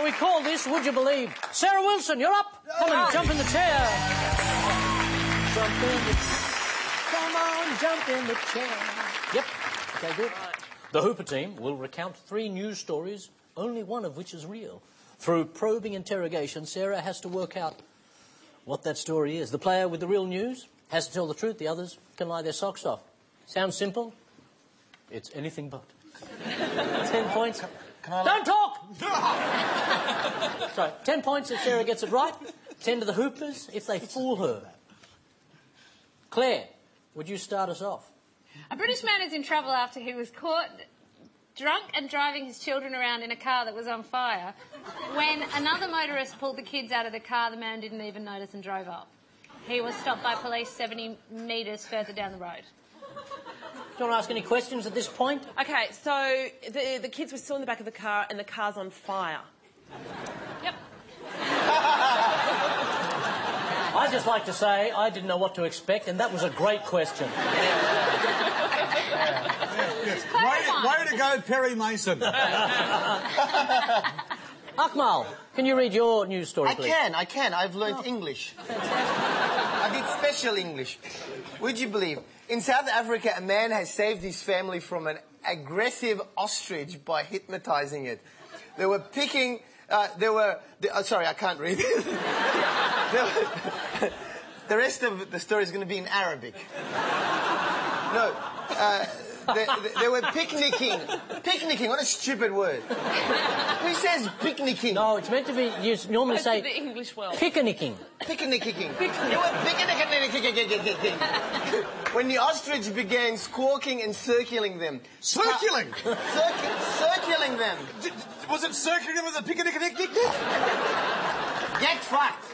We call this Would You Believe? Sarah Wilson, you're up. Come on, jump in the chair. Jump in the... Come on, jump in the chair. Yep. Okay, good. The Hooper team will recount 3 news stories, only one of which is real. Through probing interrogation, Sarah has to work out what that story is. The player with the real news has to tell the truth. The others can lie their socks off. Sounds simple? It's anything but. 10 points. Don't talk! Sorry, 10 points if Sarah gets it right. 10 to the Hoopers if they fool her. Claire, would you start us off? A British man is in trouble after he was caught drunk and driving his children around in a car that was on fire. When another motorist pulled the kids out of the car, the man didn't even notice and drove up. He was stopped by police 70 metres further down the road. Do you want to ask any questions at this point? OK, so the kids were still in the back of the car and the car's on fire. Yep. I'd just like to say I didn't know what to expect, and that was a great question. Way to go, Perry Mason. Akmal, can you read your news story, please? I can. I've learnt English. I did special English. Would you believe? In South Africa, a man has saved his family from an aggressive ostrich by hypnotising it. They were picking... sorry, I can't read it. The rest of the story is going to be in Arabic. No, they were picnicking. Picnicking, what a stupid word. Who says picnicking? No, it's meant to be... You normally say... the English world. Picnicking. Picnicking. They were picnicking. When the ostrich began squawking and circling them. Circling? Circling them. Was it circling them with a picnic? Get fucked.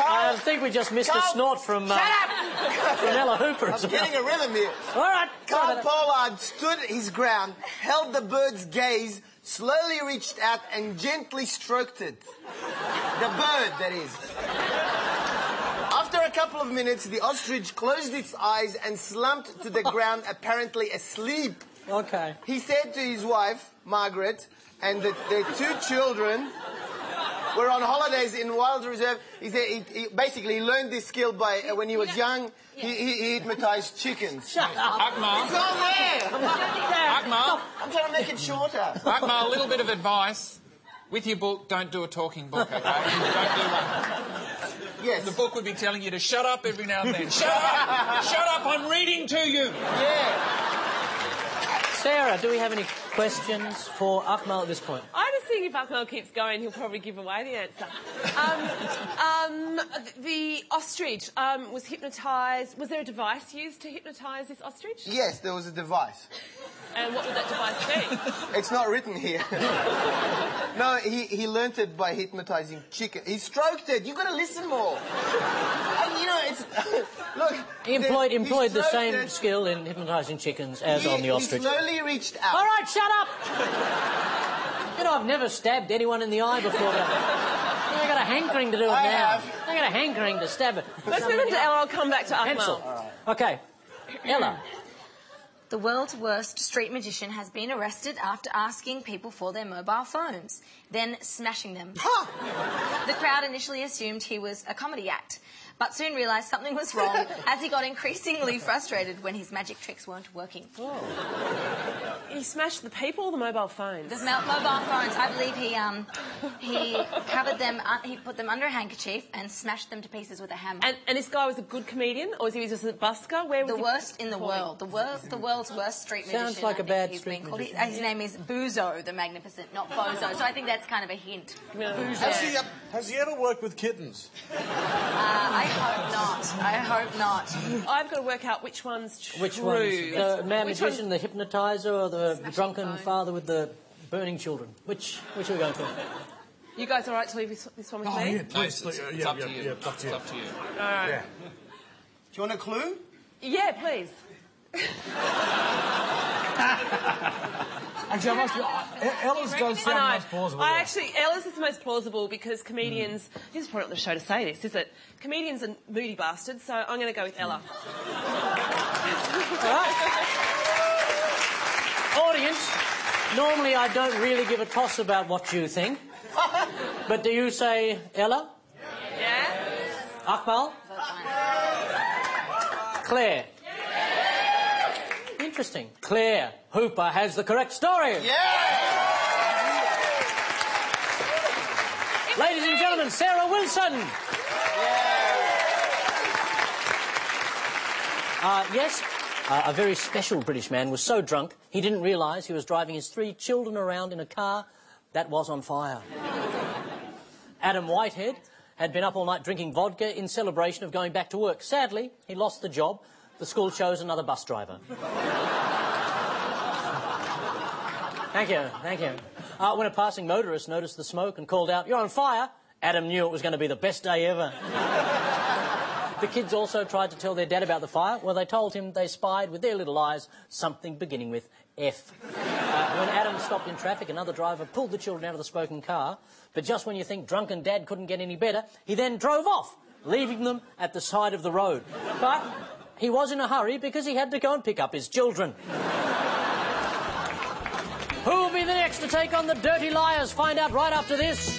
I think we just missed a snort from... Shut up! From Ella Hooper. I'm getting a rhythm here. All right. Carl Pollard stood his ground, held the bird's gaze, slowly reached out and gently stroked it. The bird, that is. After a couple of minutes, the ostrich closed its eyes and slumped to the ground, apparently asleep. Okay. He said to his wife, Margaret, and their 2 children were on holidays in Wild Reserve. He said he basically learned this skill by when he was young. He hypnotised chickens. Shut up. Akmal. It's on there. Akmal. I'm trying to make it shorter. Akmal, a little bit of advice. With your book, don't do a talking book, OK? Don't do one. Yes. The book would be telling you to shut up every now and then. Shut up! Shut up, I'm reading to you. Yeah. Sarah, do we have any questions for Akmal at this point? I just think if Akmal keeps going, he'll probably give away the answer. The ostrich was hypnotised. Was there a device used to hypnotise this ostrich? Yes, there was a device. And what would that device be? It's not written here. No, he learnt it by hypnotising chicken. He stroked it. You've got to listen more. And, you know, it's... Look... He employed the same skill in hypnotising chickens as on the ostrich. He slowly reached out. All right, shut up! You know, I've never stabbed anyone in the eye before. I got a hankering to do it now. I got a hankering to stab it. Let's move on to Ella. I'll come back to Akmal. Pencil. OK. Ella. The world's worst street magician has been arrested after asking people for their mobile phones, then smashing them. The crowd initially assumed he was a comedy act, but soon realised something was wrong as he got increasingly frustrated when his magic tricks weren't working. Oh. He smashed the people or the mobile phones? The mobile phones. I believe he covered them, he put them under a handkerchief and smashed them to pieces with a hammer. And this guy was a good comedian, or was he just a busker? Where was the worst in the world. The world's worst street magician. Sounds like a bad street magician. His name is Buzo the Magnificent, not Bozo. So I think that's kind of a hint. Yeah. Has he ever worked with kittens? I hope not. I hope not. I've got to work out which one's true. Which one? The mad magician, the hypnotiser, or the drunken father with the burning children? Which are we going for? You guys all right to leave this one with me? Yeah, please. It's up to you. It's up to you. All right. Yeah. Do you want a clue? Yeah, please. Actually, Ella's does sound most plausible. Ella's is the most plausible because comedians... This is probably not the show to say this, is it? Comedians are moody bastards, so I'm going to go with Ella. All right. audience, normally I don't really give a toss about what you think. But do you say Ella? Yeah? Akmal? Claire? Interesting. Claire Hooper has the correct story. Ladies and gentlemen, Sarah Wilson. Yes, a very special British man was so drunk he didn't realise he was driving his 3 children around in a car that was on fire. Adam Whitehead had been up all night drinking vodka in celebration of going back to work. Sadly, he lost the job. The school chose another bus driver. Thank you, thank you. When a passing motorist noticed the smoke and called out, "You're on fire," Adam knew it was going to be the best day ever. The kids also tried to tell their dad about the fire. Well, they told him they spied with their little eyes something beginning with F. When Adam stopped in traffic, another driver pulled the children out of the smoking car. But just when you think drunken dad couldn't get any better, he then drove off, leaving them at the side of the road. But he was in a hurry because he had to go and pick up his children. Who will be the next to take on the Dirty Liars? Find out right after this.